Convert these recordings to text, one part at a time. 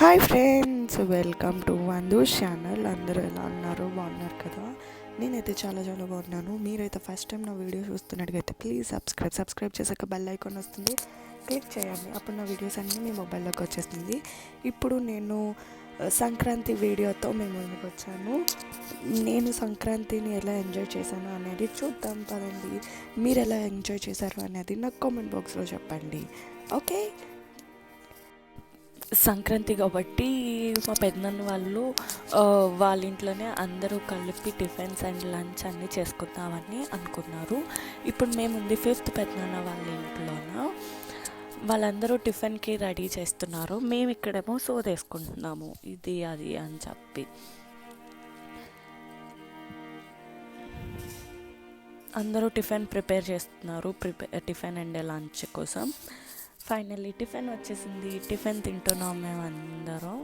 Hi friends, welcome to వందూస్ channel. అందరూ ఎలా ఉన్నారు? బాగున్నారు కదా? నేనైతే చాలా బాగున్నాను. మీరైతే ఫస్ట్ టైం నా వీడియో చూస్తున్నట్టుగైతే ప్లీజ్ సబ్స్క్రైబ్ చేసాక బెల్ ఐకాన్ వస్తుంది, క్లిక్ చేయండి. అప్పుడు నా వీడియోస్ అన్నీ మీ మొబైల్లోకి వచ్చేస్తుంది. ఇప్పుడు నేను సంక్రాంతి వీడియోతో మేము ముందుకు వచ్చాను. నేను సంక్రాంతిని ఎలా ఎంజాయ్ చేశాను అనేది చూద్దాం పదండి. మీరు ఎలా ఎంజాయ్ చేశారు అనేది నాకు కామెంట్ బాక్స్లో చెప్పండి. ఓకే, సంక్రాంతి కాబట్టి మా పెద్దనాన్న వాళ్ళు వాళ్ళ ఇంట్లోనే అందరూ కలిపి టిఫిన్స్ అండ్ లంచ్ అన్నీ చేసుకుందామని అనుకున్నారు. ఇప్పుడు మేము ఉంది 5th పెద్దనాన్న వాళ్ళ ఇంట్లోన. వాళ్ళందరూ టిఫిన్కి రెడీ చేస్తున్నారు. మేము ఇక్కడేమో సోదేసుకుంటున్నాము ఇది అది అని చెప్పి. అందరూ టిఫిన్ ప్రిపేర్ చేస్తున్నారు, టిఫిన్ అండ్ లంచ్ కోసం. ఫైనల్లీ టిఫిన్ వచ్చేసింది. టిఫిన్ తింటున్నాం మేము అందరం.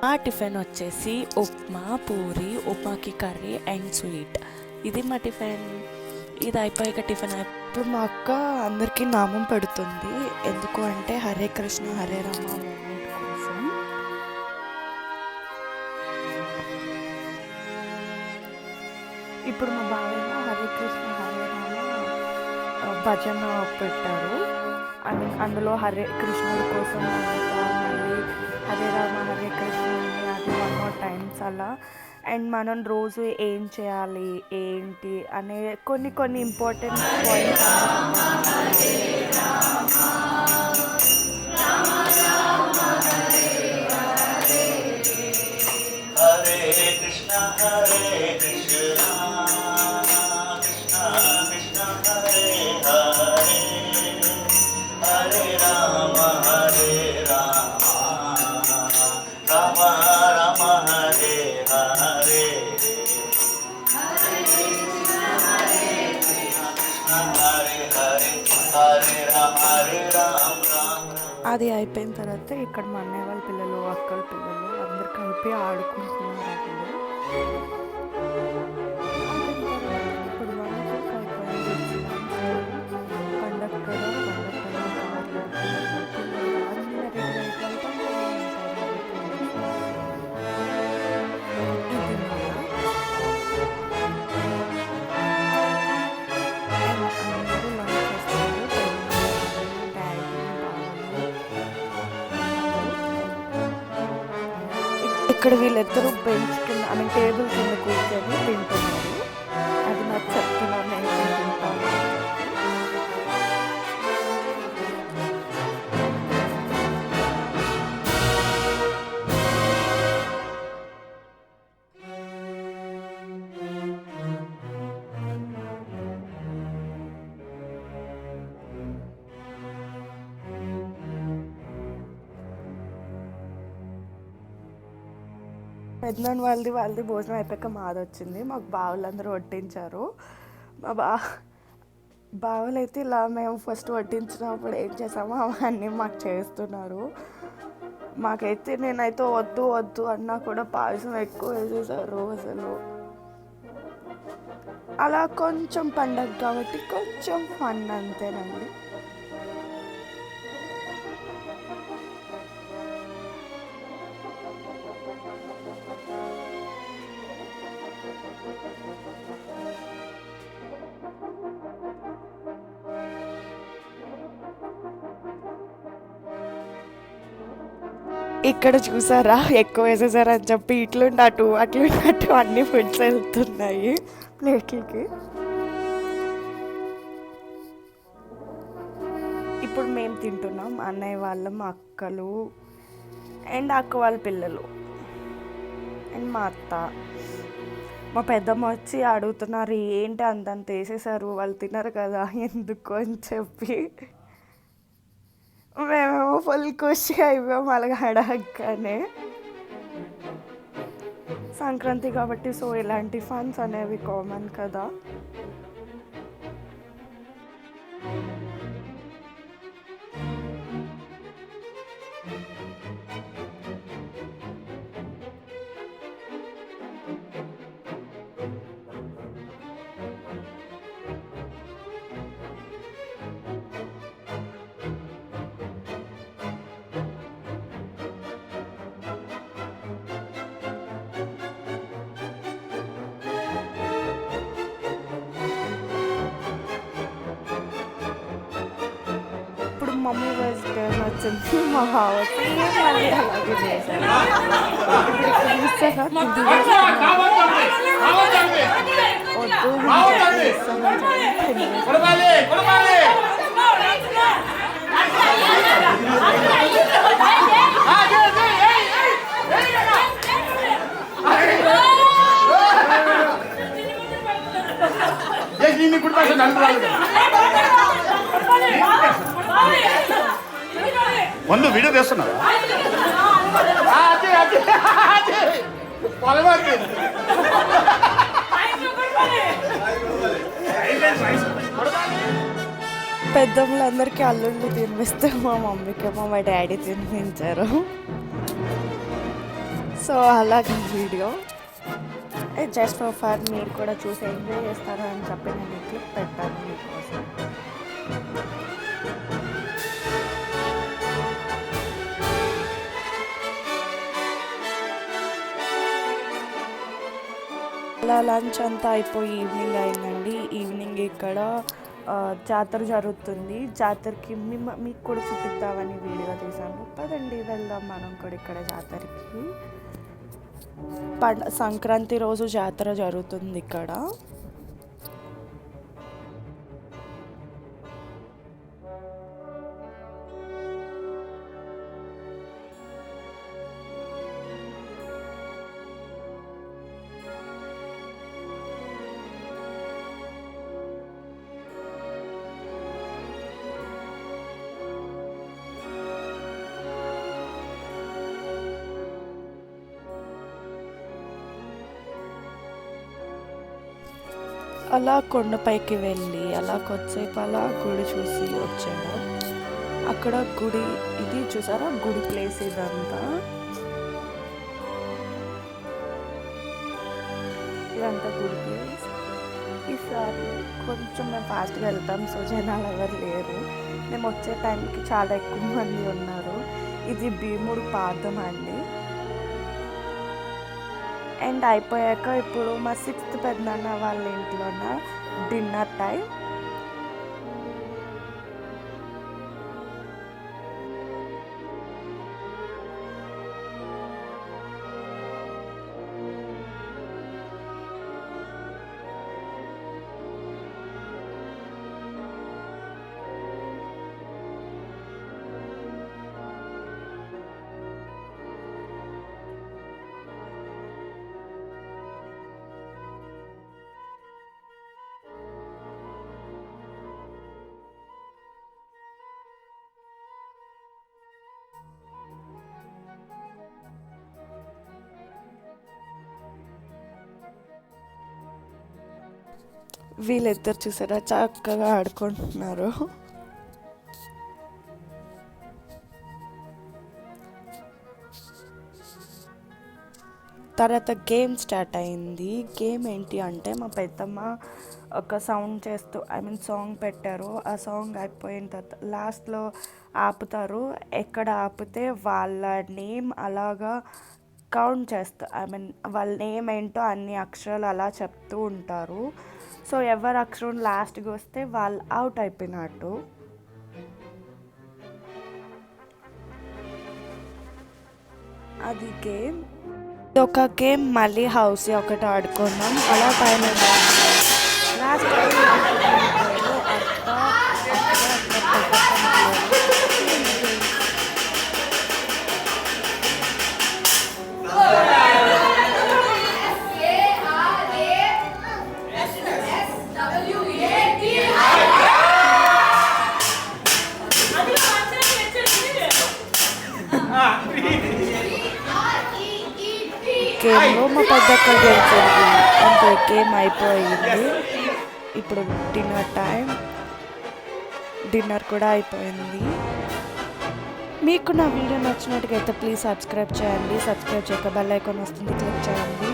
మా టిఫిన్ వచ్చేసి ఉప్మా, పూరి, ఉప్మాకి కర్రీ అండ్ స్వీట్. ఇది మా టిఫిన్. ఇది అయిపోయాక టిఫిన్ ఇప్పుడు మా అక్క అందరికీ నామం పెడుతుంది. ఎందుకు అంటే హరే కృష్ణ హరే రామ మూమెంట్ కోసం. ఇప్పుడు మా బావయ్య హరే కృష్ణ హరే రామ భజన పెట్టారు. అందులో హరే కృష్ణుడి కోసం మళ్ళీ హరే రామ హరే కృష్ణ అది 1 more times అలా. అండ్ మనం రోజు ఏం చేయాలి ఏంటి అనే కొన్ని ఇంపార్టెంట్ పాయింట్స్ అది అయిపోయిన తర్వాత ఇక్కడ మా అన్నయ్య వాళ్ళ పిల్లలు, అక్కల పిల్లలు అందరు కలిపి ఆడుకుంటున్నారు. ఇప్పుడు పండగ కదా, ఇక్కడ వీళ్ళిద్దరూ బెంచ్ కింద టేబుల్ కింద కూర్చొని తింటున్నారు. అది నాకు చెప్తున్నాను, నేను తింటాను. పెద్దనాన్న వాళ్ళది భోజనం అయిపోయాక మాది వచ్చింది. మాకు బావులందరూ వడ్డించారు. మా బావులు అయితే ఇలా మేము ఫస్ట్ వడ్డించినప్పుడు ఏం చేసామో అవన్నీ మాకు చేస్తున్నారు. నేనైతే వద్దు అన్నా కూడా పాయసం ఎక్కువ వేసేసారు. అసలు అలా కొంచెం పండగ కాబట్టి కొంచెం ఫన్ అంతేనండి. ఇక్కడ చూసారా, ఎక్కువ వేసేసారని చెప్పి ఇట్లుండి అటు అన్ని ఫుడ్స్ వెళ్తున్నాయి ప్లేట్లకి. ఇప్పుడు మేము తింటున్నాం, అన్నయ్య వాళ్ళ, మా అక్కలు అండ్ అక్క వాళ్ళ పిల్లలు అండ్ మా అత్త. మా పెద్దమ్మ వచ్చి అడుగుతున్నారు, ఏంటి అంతంత వేసేసారు, వాళ్ళు తినరు కదా ఎందుకు అని చెప్పి. మేమేమో ఫుల్ ఖుషి అయిపోయాం అలాగ అడగగానే. సంక్రాంతి కాబట్టి సో ఇలాంటి ఫన్స్ అనేవి కామన్ కదా. ఇప్పుడు మమ్మీ వెజిటేబుల్ వచ్చింది, మా బావకి మళ్ళీ అలాగే చేశాను. ಒಂದು ವಿಡಿಯೋ తీస్తున్నా పెద్దమ్మలందరికీ అల్లుళ్ళు తినిపిస్తే మా మమ్మీకేమో మా డాడీ తినిపించారు. సో అలాగే వీడియో జస్ట్ ఫర్ మీరు కూడా చూసి ఎంజాయ్ చేస్తారు అని చెప్పి నేను క్లిప్ పెట్టాను మీకోసం. అలా లంచ్ అంతా అయిపోయి ఈవినింగ్ అయిందండి. ఈవినింగ్ ఇక్కడ జాతర జరుగుతుంది. జాతరకి మీకు కూడా చూపిద్దామని వీడియో తీసాను. పదండి వెళ్దాం మనం కూడా ఇక్కడ జాతరకి. సంక్రాంతి రోజు జాతర జరుగుతుంది ఇక్కడ. అలా కొండపైకి వెళ్ళి అలా కొద్దిసేపు అలా గుడి చూసి వచ్చాడు. అక్కడ గుడి ఇది చూసారా, గుడి ప్లేస్ ఇదంతా. ఇదంతా గుడి ప్లేస్. ఈసారి కొంచెం మేము ఫాస్ట్గా వెళ్తాం, సో జనాలు ఎవరు లేరు. మేము వచ్చే టైంకి చాలా ఎక్కువ మంది ఉన్నారు. ఇది భీముడు పాదం అండి. అండ్ అయిపోయాక ఇప్పుడు మా 6th పెద్దనాన్న వాళ్ళ ఇంట్లోన డిన్నర్ టైం. వీళ్ళిద్దరు చూసారా చక్కగా ఆడుకుంటున్నారు. తర్వాత గేమ్ స్టార్ట్ అయింది. గేమ్ ఏంటి అంటే మా పెద్దమ్మ ఒక సౌండ్ చేస్తూ సాంగ్ పెట్టారు. ఆ సాంగ్ అయిపోయిన తర్వాత లాస్ట్లో ఆపుతారు. ఎక్కడ ఆపితే వాళ్ళ నేమ్ అలాగా కౌంట్ చేస్తూ వాళ్ళ నేమ్ ఏంటో అన్ని అక్షరాలు అలా చెప్తూ ఉంటారు. సో ఎవరు అక్షరం లాస్ట్కి వస్తే వాళ్ళు అవుట్ అయిపోయినట్టు. అది గేమ్. ఒక గేమ్ మళ్ళీ హౌస్ ఒకటి ఆడుకున్నాం. అలా టైం లాస్ట్ గేమ్లో మా పెద్దక్క గెలిచింది. అంతే, గేమ్ అయిపోయింది. ఇప్పుడు డిన్నర్ టైం. డిన్నర్ కూడా అయిపోయింది. మీకు నా వీడియో నచ్చినట్టుగైతే ప్లీజ్ సబ్స్క్రైబ్ చేయండి. సబ్స్క్రైబ్ చేయక బెల్ ఐకాన్ వస్తుంది, క్లిక్ చేయండి.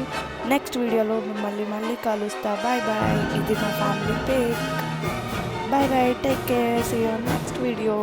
నెక్స్ట్ వీడియోలో మిమ్మల్ని మళ్ళీ కలుస్తా. Bye bye. ఇది మా family pic. Bye bye, take care, see you next video.